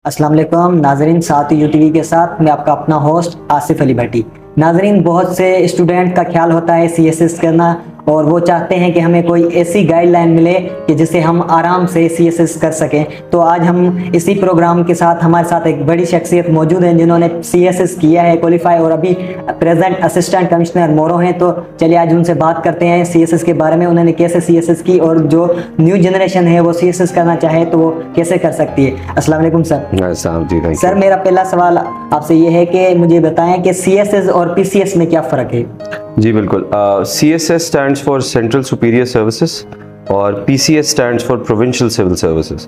अस्सलाम वालेकुम नाजरीन, साथ ही यूटीवी के साथ मैं आपका अपना होस्ट आसिफ अली भट्टी। नाजरीन, बहुत से स्टूडेंट का ख्याल होता है सीएसएस करना और वो चाहते हैं कि हमें कोई ऐसी गाइडलाइन मिले कि जिससे हम आराम से सीएसएस कर सकें। तो आज हम इसी प्रोग्राम के साथ हमारे साथ एक बड़ी शख्सियत मौजूद है जिन्होंने सीएसएस किया है क्वालिफाई और अभी प्रेजेंट असिस्टेंट कमिश्नर मोरो हैं। तो चलिए आज उनसे बात करते हैं सीएसएस के बारे में, उन्होंने कैसे सीएसएस की और जो न्यू जनरेशन है वो सीएसएस करना चाहे तो वो कैसे कर सकती है। अस्सलाम वालेकुम सर। सर, मेरा पहला सवाल आपसे ये है कि मुझे बताएं कि सीएसएस और पीसीएस में क्या फ़र्क है। जी बिल्कुल, CSS stands for central superior services और PCS stands for provincial civil services.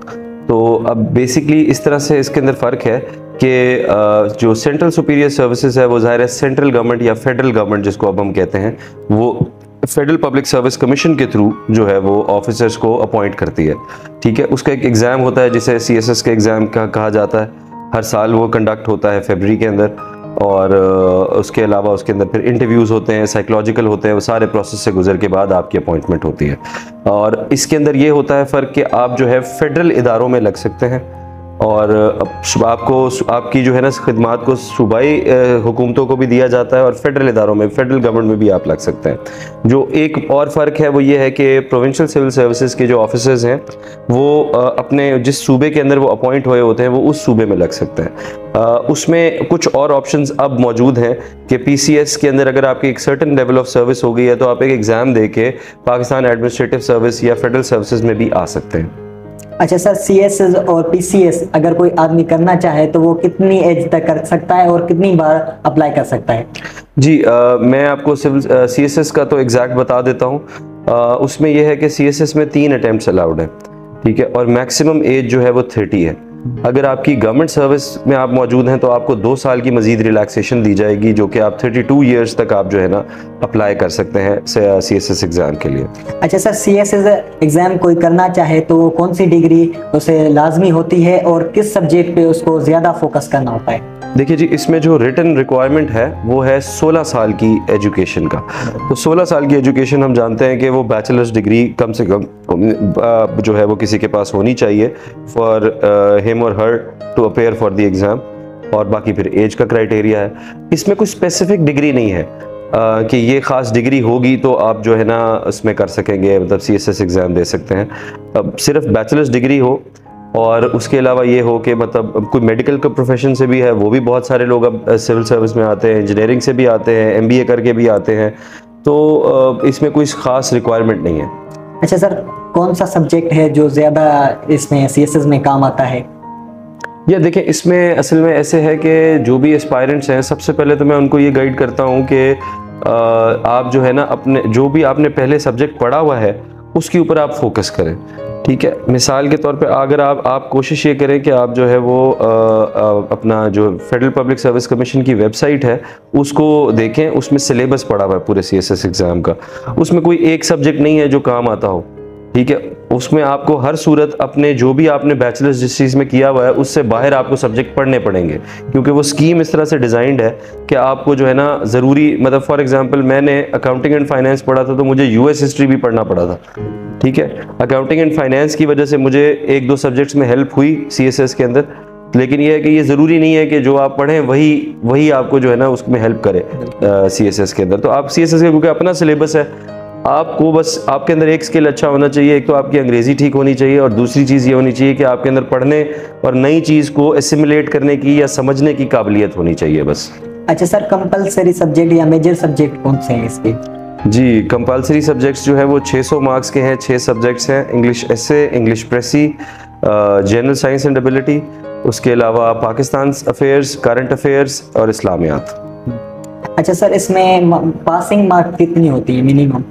तो अब बेसिकली इस तरह से इसके अंदर फ़र्क है कि जो सेंट्रल सुपीरियर सर्विसेज है वो ज़ाहिर है सेंट्रल गवर्नमेंट या फेडरल गवर्नमेंट जिसको अब हम कहते हैं वो फेडरल पब्लिक सर्विस कमीशन के थ्रू जो है वो ऑफिसर्स को अपॉइंट करती है। ठीक है, उसका एक एग्ज़ाम होता है जिसे CSS के एग्ज़ाम का कहा जाता है। हर साल वो कंडक्ट होता है फरवरी के अंदर और उसके अलावा उसके अंदर फिर इंटरव्यूज़ होते हैं, साइकोलॉजिकल होते हैं, वो सारे प्रोसेस से गुजर के बाद आपकी अपॉइंटमेंट होती है। और इसके अंदर ये होता है फ़र्क कि आप जो है फेडरल इदारों में लग सकते हैं और आपको आपकी जो है ना खिदमात को सूबाई हुकूमतों को भी दिया जाता है और फेडरल इदारों में, फेडरल गवर्नमेंट में भी आप लग सकते हैं। जो एक और फ़र्क है वो ये है कि प्रोविंशियल सिविल सर्विसेज के जो ऑफिसर्स हैं वो अपने जिस सूबे के अंदर वो अपॉइंट हुए होते हैं वो उस सूबे में लग सकते हैं। उसमें कुछ और ऑप्शंस अब मौजूद हैं कि PCS के अंदर अगर आपकी एक सर्टेन लेवल ऑफ सर्विस हो गई है तो आप एक एग्ज़ाम दे के पाकिस्तान एडमिनिस्ट्रेटिव सर्विस या फेडरल सर्विसेज में भी आ सकते हैं। अच्छा सर, सीएसएस और पीसीएस अगर कोई आदमी करना चाहे तो वो कितनी एज तक कर सकता है और कितनी बार अप्लाई कर सकता है? जी मैं आपको सिविल CSS का तो एग्जैक्ट बता देता हूँ। उसमें यह है कि CSS में 3 अटेम्प्ट्स अलाउड है। ठीक है, और मैक्सिमम एज जो है वो 30 है। अगर आपकी गवर्नमेंट सर्विस में आप मौजूद हैं तो आपको 2 साल की मजीद रिलैक्सेशन दी जाएगी जो कि आप 32 ईयर्स तक आप जो है ना अप्लाई कर सकते हैं CSS एग्ज़ाम के लिए। अच्छा सर, CSS एग्ज़ाम कोई करना चाहे तो कौन सी डिग्री उसे लाजमी होती है और किस सब्जेक्ट पे उसको ज़्यादा फोकस करना होता है? देखिए जी, इसमें जो रिटन रिक्वायरमेंट है वो है 16 साल की एजुकेशन का। तो 16 साल की एजुकेशन हम जानते हैं कि वो बैचलर्स डिग्री कम से कम जो है वो किसी के पास होनी चाहिए फॉर हिम और her to appear for the exam. और बाकी फिर एज का क्राइटेरिया है। इसमें कोई स्पेसिफिक डिग्री नहीं है कि ये ख़ास डिग्री होगी तो आप जो है ना उसमें कर सकेंगे, मतलब CSS एग्ज़ाम दे सकते हैं। अब सिर्फ बैचलर्स डिग्री हो और उसके अलावा ये हो कि मतलब कोई मेडिकल का प्रोफेशन से भी है, वो भी बहुत सारे लोग अब सिविल सर्विस में आते हैं, इंजीनियरिंग से भी आते हैं, MBA करके भी आते हैं। तो इसमें कोई ख़ास रिक्वायरमेंट नहीं है। अच्छा सर, कौन सा सब्जेक्ट है जो ज़्यादा इसमें CSS में काम आता है? या देखिए, इसमें असल में ऐसे है कि जो भी एस्पायरेंट्स हैं सबसे पहले तो मैं उनको ये गाइड करता हूँ कि आप जो है ना अपने जो भी आपने पहले सब्जेक्ट पढ़ा हुआ है उसके ऊपर आप फोकस करें। ठीक है, मिसाल के तौर पे अगर आप कोशिश ये करें कि आप जो है वो अपना जो फेडरल पब्लिक सर्विस कमीशन की वेबसाइट है उसको देखें, उसमें सिलेबस पड़ा हुआ है पूरे CSS एग्ज़ाम का। उसमें कोई एक सब्जेक्ट नहीं है जो काम आता हो। ठीक है, उसमें आपको हर सूरत अपने जो भी आपने बैचलर्स जिस चीज़ में किया हुआ है उससे बाहर आपको सब्जेक्ट पढ़ने पड़ेंगे, क्योंकि वो स्कीम इस तरह से डिज़ाइंड है कि आपको जो है ना ज़रूरी, मतलब फॉर एग्जांपल मैंने अकाउंटिंग एंड फाइनेंस पढ़ा था तो मुझे US हिस्ट्री भी पढ़ना पड़ा था। ठीक है, अकाउंटिंग एंड फाइनेंस की वजह से मुझे 1-2 सब्जेक्ट्स में हेल्प हुई CSS के अंदर, लेकिन ये है कि ये ज़रूरी नहीं है कि जो आप पढ़ें वही आपको जो है ना उसमें हेल्प करे CSS के अंदर। तो आप CSS का क्योंकि अपना सिलेबस है, आपको बस आपके अंदर एक स्किल अच्छा होना चाहिए। एक तो आपकी अंग्रेज़ी ठीक होनी चाहिए और दूसरी चीज़ ये होनी चाहिए कि आपके अंदर पढ़ने और नई चीज़ को एसिमुलेट करने की या समझने की काबिलियत होनी चाहिए बस। अच्छा सर, कंपलसरी सब्जेक्ट या मेजर सब्जेक्ट कौन से हैं इसके? जी, कंपलसरी सब्जेक्ट्स जो है वो 600 मार्क्स के हैं। 6 सब्जेक्ट्स हैं, English essay, English precis, general science and ability, उसके अलावा पाकिस्तान अफेयर्स, करंट अफेयर्स और इस्लामियात। अच्छा सर, इसमें पासिंग मार्क कितनी होती है मिनिमम?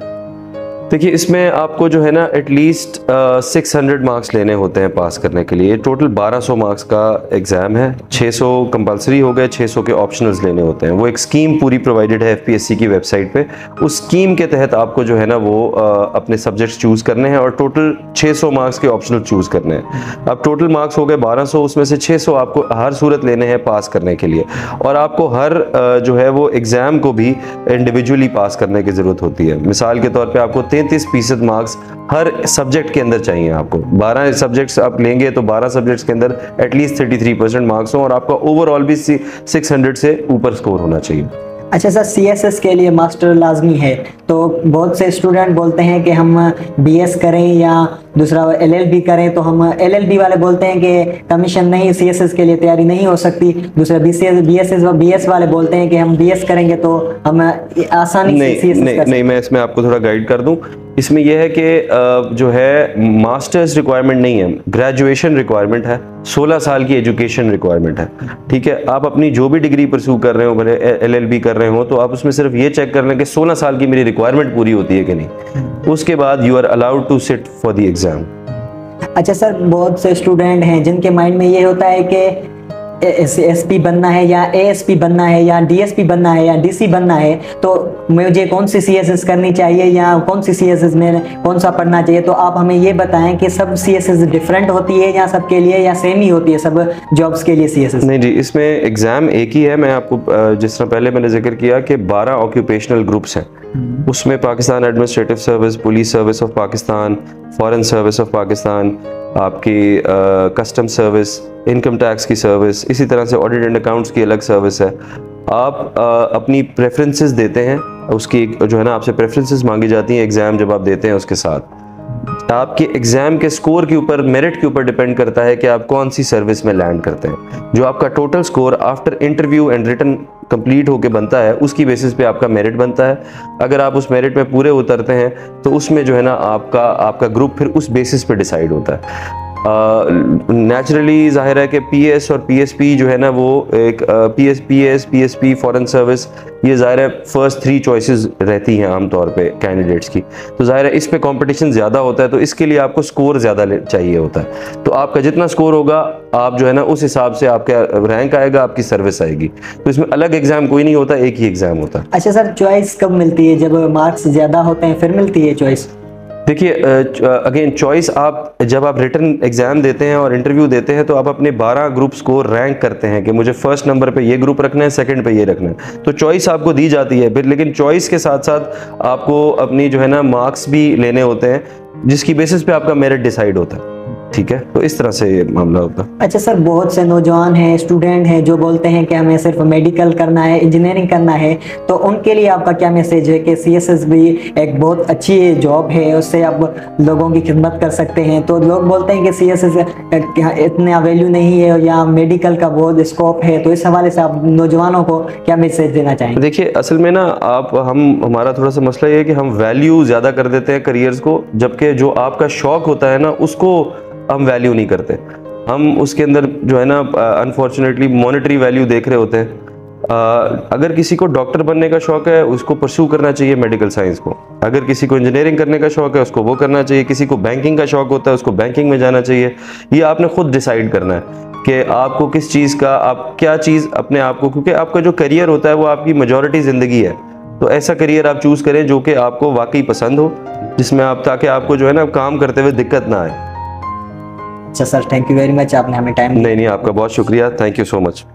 देखिए, इसमें आपको जो है ना एटलीस्ट 600 मार्क्स लेने होते हैं पास करने के लिए। टोटल 1200 मार्क्स का एग्ज़ाम है। 600 कंपलसरी हो गए, 600 के ऑप्शनल्स लेने होते हैं। वो एक स्कीम पूरी प्रोवाइडेड है FPSC की वेबसाइट पे। उस स्कीम के तहत आपको जो है ना वो अपने सब्जेक्ट्स चूज़ करने हैं और टोटल 600 मार्क्स के ऑप्शनल चूज़ करने हैं। अब टोटल मार्क्स हो गए 1200, उसमें से 600 आपको हर सूरत लेने हैं पास करने के लिए। और आपको हर जो है वो एग्ज़ाम को भी इंडिविजुअली पास करने की ज़रूरत होती है। मिसाल के तौर पर आपको 33% मार्क्स हर सब्जेक्ट के अंदर चाहिए आपको। 12 सब्जेक्ट्स आप लेंगे तो 12 सब्जेक्ट्स के अंदर एटलीस्ट 33% मार्क्स हो और आपका ओवरऑल भी 600 से ऊपर स्कोर होना चाहिए। अच्छा सर, सीएसएस के लिए मास्टर लाजमी है, तो बहुत से स्टूडेंट बोलते हैं कि हम बीएस करें या दूसरा एलएलबी करें, तो हम एलएलबी वाले बोलते हैं कि कमीशन नहीं, सीएसएस के लिए तैयारी नहीं हो सकती। दूसरा बीएस वाले बोलते हैं कि हम बीएस करेंगे तो हम आसानी से सीएसएस नहीं, मैं इसमें आपको थोड़ा गाइड कर दूं। इसमें यह है कि जो है मास्टर्स रिक्वायरमेंट नहीं है, ग्रेजुएशन रिक्वायरमेंट है, 16 साल की एजुकेशन रिक्वायरमेंट है। ठीक है, आप अपनी जो भी डिग्री परस्यू कर रहे हो, भले एलएलबी कर रहे हो, तो आप उसमें सिर्फ ये चेक कर लें कि 16 साल की मेरी रिक्वायरमेंट पूरी होती है कि नहीं। उसके बाद you are allowed to sit for the exam. अच्छा सर, बहुत से स्टूडेंट हैं जिनके माइंड में ये होता है कि एसपी बनना है या एएसपी बनना है या डीएसपी बनना है या डीसी बनना है, तो मुझे कौन सी सीएसएस करनी चाहिए या कौन सी सीएसएस में कौन सा पढ़ना चाहिए। तो आप हमें ये बताएं कि सब सीएसएस डिफरेंट होती है या सबके लिए या सेम ही होती है सब जॉब्स के लिए सीएसएस? नहीं जी, इसमें एग्जाम एक ही है। मैं आपको जिस तरह पहले मैंने जिक्र किया कि 12 ऑक्यूपेशनल ग्रुप्स हैं, उसमें Pakistan administrative service, police service of Pakistan, foreign service of Pakistan, आपकी कस्टम सर्विस, इनकम टैक्स की सर्विस, इसी तरह से ऑडिट एंड अकाउंट्स की अलग सर्विस है। आप अपनी प्रेफरेंसेस देते हैं, उसकी जो है ना आपसे प्रेफरेंसेस मांगी जाती हैं एग्जाम जब आप देते हैं उसके साथ। आपके एग्जाम के स्कोर के ऊपर, मेरिट के ऊपर डिपेंड करता है कि आप कौन सी सर्विस में लैंड करते हैं। जो आपका total score after interview and written complete होके बनता है, उसकी बेसिस पे आपका मेरिट बनता है। अगर आप उस मेरिट में पूरे उतरते हैं तो उसमें जो है ना आपका ग्रुप फिर उस बेसिस पे डिसाइड होता है। नेचुरली जाहिर है कि पीएस और पीएसपी जो है ना वो एक पीएसपी फॉरेन सर्विस, ये जाहिर है फर्स्ट 3 चॉइसेस रहती हैं आमतौर पे कैंडिडेट्स की। तो जाहिर है इस पे कंपटीशन ज़्यादा होता है, तो इसके लिए आपको स्कोर ज़्यादा चाहिए होता है। तो आपका जितना स्कोर होगा, आप जो है ना उस हिसाब से आपका रैंक आएगा, आपकी सर्विस आएगी। तो इसमें अलग एग्जाम कोई नहीं होता, एक ही एग्जाम होता है। अच्छा सर, चॉइस कब मिलती है? जब मार्क्स ज़्यादा होते हैं फिर मिलती है चॉइस? देखिए, अगेन चॉइस आप जब आप रिटन एग्जाम देते हैं और इंटरव्यू देते हैं तो आप अपने 12 ग्रुप्स को रैंक करते हैं कि मुझे फर्स्ट नंबर पे ये ग्रुप रखना है, सेकंड पे ये रखना है। तो चॉइस आपको दी जाती है फिर, लेकिन चॉइस के साथ साथ आपको अपनी जो है ना मार्क्स भी लेने होते हैं, जिसकी बेसिस पे आपका मेरिट डिसाइड होता है। ठीक है, तो इस तरह से ये मामला होता है। अच्छा सर, बहुत से नौजवान हैं, स्टूडेंट हैं जो बोलते हैं कि हमें सिर्फ मेडिकल करना है, इंजीनियरिंग करना है, तो उनके लिए आपका क्या मैसेज है कि सीएसएस भी एक बहुत अच्छी जॉब है, उससे आप लोगों की खिदमत कर सकते हैं। तो लोग बोलते हैं कि सीएसएस इतना वैल्यू नहीं है या मेडिकल का बहुत स्कोप है, तो इस हवाले से आप नौजवानों को क्या मैसेज देना चाहेंगे? देखिए, असल में ना हमारा थोड़ा सा मसला ये है कि हम वैल्यू ज़्यादा कर देते हैं करियर्स को, जबकि जो आपका शौक होता है ना उसको हम वैल्यू नहीं करते। हम उसके अंदर जो है ना अनफॉर्चुनेटली मॉनेटरी वैल्यू देख रहे होते हैं। अगर किसी को डॉक्टर बनने का शौक है उसको परस्यू करना चाहिए मेडिकल साइंस को, अगर किसी को इंजीनियरिंग करने का शौक है उसको वो करना चाहिए, किसी को बैंकिंग का शौक होता है उसको बैंकिंग में जाना चाहिए। ये आपने खुद डिसाइड करना है कि आपको किस चीज़ का, आप क्या चीज़ अपने आप को, क्योंकि आपका जो करियर होता है वो आपकी मेजॉरिटी ज़िंदगी है। तो ऐसा करियर आप चूज़ करें जो कि आपको वाकई पसंद हो, जिसमें आप, ताकि आपको जो है ना काम करते हुए दिक्कत ना आए। अच्छा sir, thank you very much, आपने हमें टाइम दिया। नहीं, आपका बहुत शुक्रिया, थैंक यू सो मच।